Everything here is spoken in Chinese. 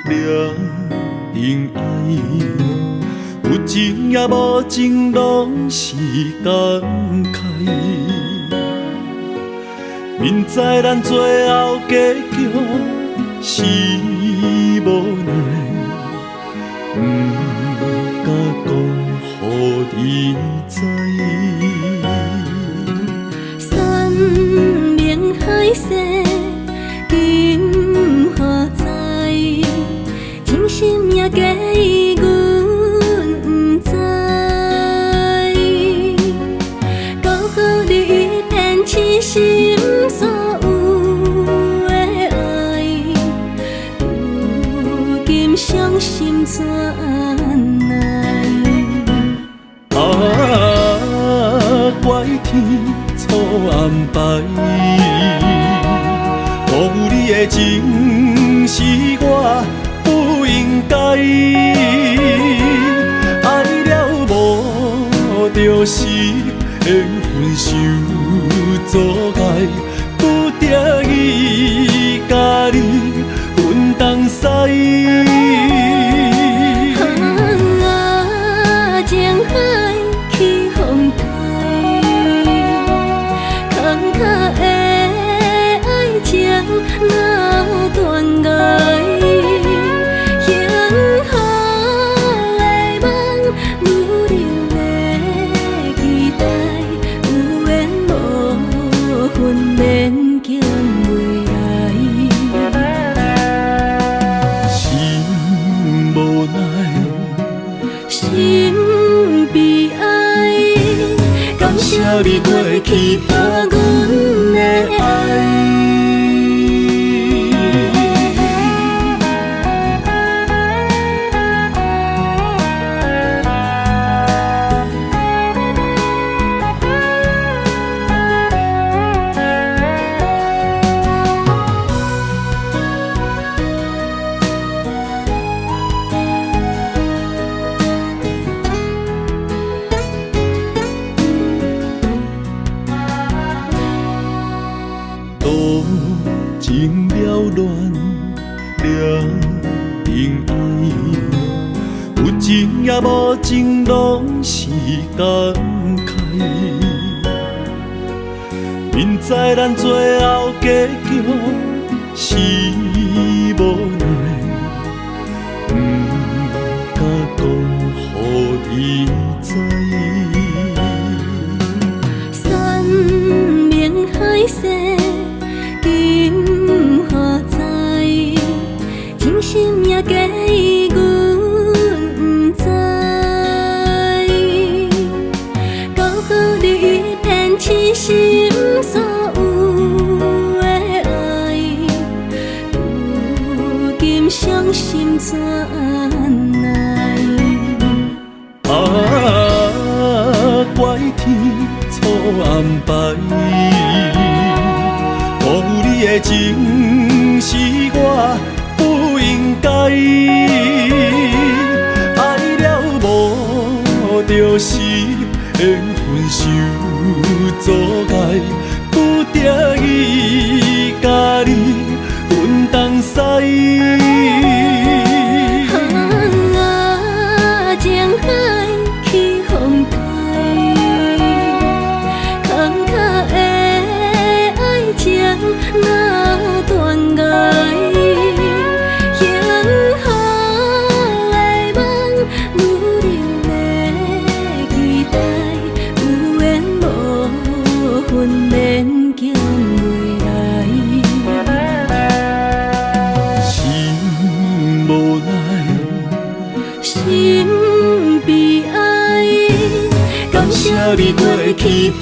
了情爱，有情也无情，拢是感慨。明知咱最后结局是无奈，不敢讲予你知。山明海誓，今何在？真心也假意，阮不知。交予你一片痴心所有的爱，如今伤心怎奈？怪天错安排，辜负你的情是我不应该，爱了无就是缘分受阻碍，不得已甲你分东西。情海起风台，坎坷的爱情哪断崖？幸福的梦，愈留在期待，有缘无分免经未来。心无奈，心悲哀，感谢你过去拨阮的爱。多情了乱了情爱，有情也无情，拢是感慨。明知咱最后结局是无奈，不敢讲予你知。山明海誓，今何在？真心也假意，阮不知。交予你一片痴心所有的爱，如今伤心怎奈？怪天错安排，辜负你的情是我不应该，爱了无就是缘分受阻碍，不得已甲你分东西。情海起风台，坎坷的爱情哪断崖？幸福的梦，愈留在期待，有缘无分免经未来。心无奈，心悲哀，感谢你过去。